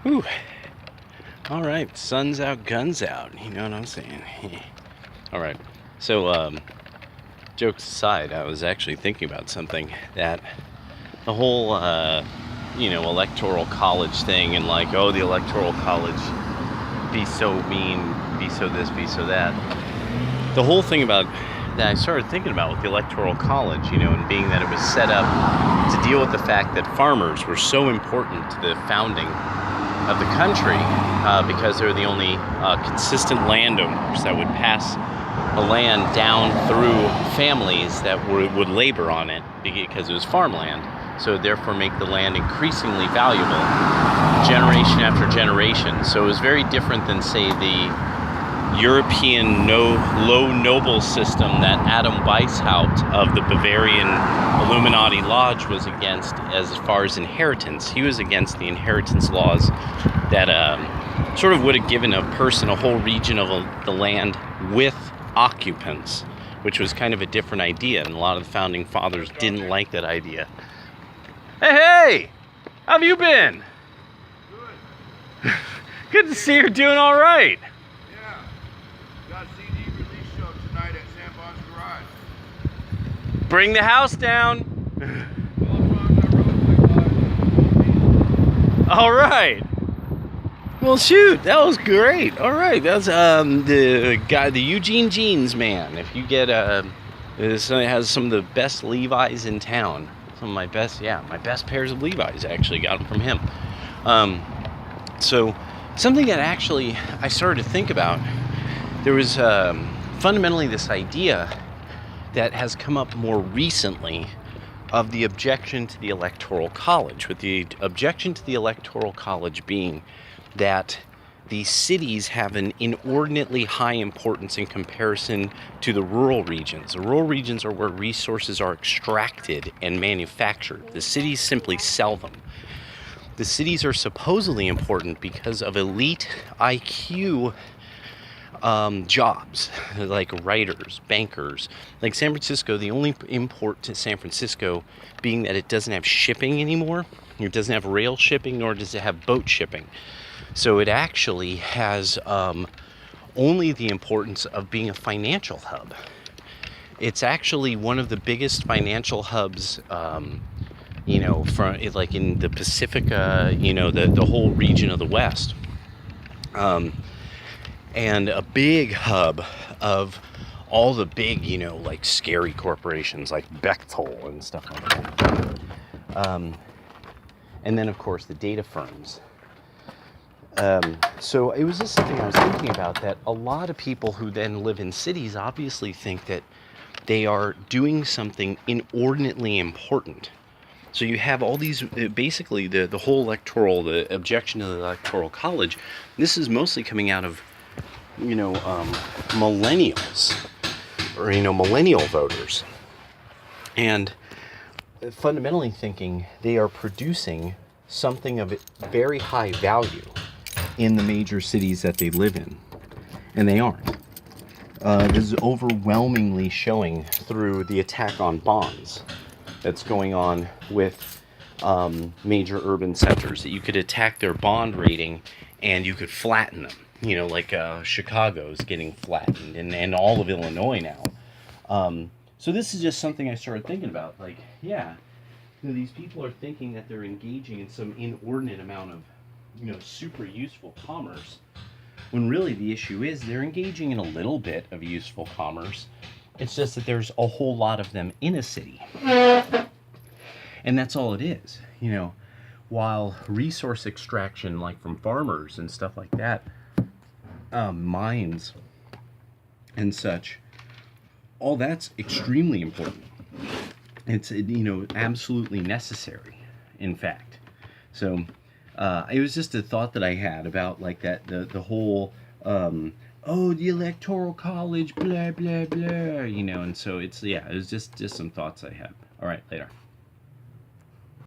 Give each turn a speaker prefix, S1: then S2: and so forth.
S1: Whew. All right, sun's out, guns out. You know what I'm saying? All right. So, jokes aside, I was actually thinking about something that the whole, electoral college thing and like, oh, the electoral college, be so mean, be so this, be so that. The whole thing about that I started thinking about with the electoral college, and being that it was set up to deal with the fact that farmers were so important to the founding of the country because they're the only consistent landowners that would pass the land down through families that would labor on it because it was farmland. So therefore make the land increasingly valuable generation after generation. So it was very different than, say, the European low noble system that Adam Weishaupt of the Bavarian Illuminati Lodge was against as far as inheritance. He was against the inheritance laws that sort of would have given a person a whole region of the land with occupants, which was kind of a different idea, and a lot of the founding fathers didn't like that idea. Hey, how have you been?
S2: Good.
S1: Good to see you're doing all right.
S2: Yeah. Got CD release show tonight at Sam Bond's garage.
S1: Bring the house down.
S2: Well, I'm on that road.
S1: All right. Well, shoot, that was great. All right, that's the guy, the Eugene Jeans man. If you get this has some of the best Levi's in town. Some of my best pairs of Levi's actually got them from him. So something that actually I started to think about. There was fundamentally this idea that has come up more recently of the objection to the Electoral College, with the objection to the Electoral College being that the cities have an inordinately high importance in comparison to the rural regions. The rural regions are where resources are extracted and manufactured. The cities simply sell them. The cities are supposedly important because of elite IQ jobs, like writers, bankers. Like San Francisco, the only import to San Francisco being that it doesn't have shipping anymore. It doesn't have rail shipping, nor does it have boat shipping. So it actually has only the importance of being a financial hub. It's actually one of the biggest financial hubs, from like in the Pacifica, the whole region of the West. And a big hub of all the big, like scary corporations like Bechtel and stuff like that. And then, of course, the data firms. So it was just something I was thinking about, that a lot of people who then live in cities obviously think that they are doing something inordinately important. So you have all these, basically the whole the objection to the Electoral College, this is mostly coming out of, millennials, or, millennial voters. And fundamentally thinking they are producing something of very high value in the major cities that they live in, and they aren't. This is overwhelmingly showing through the attack on bonds that's going on with major urban centers, that you could attack their bond rating and you could flatten them, like Chicago's getting flattened, and all of Illinois now. So this is just something I started thinking about, like, these people are thinking that they're engaging in some inordinate amount of super useful commerce, when really the issue is they're engaging in a little bit of useful commerce. It's just that there's a whole lot of them in a city. And that's all it is. While resource extraction, like from farmers and stuff like that, mines and such, all that's extremely important. It's, absolutely necessary, in fact. So it was just a thought that I had about like that, the whole, the Electoral College, blah, blah, blah, and so it was just some thoughts I had. All right, later.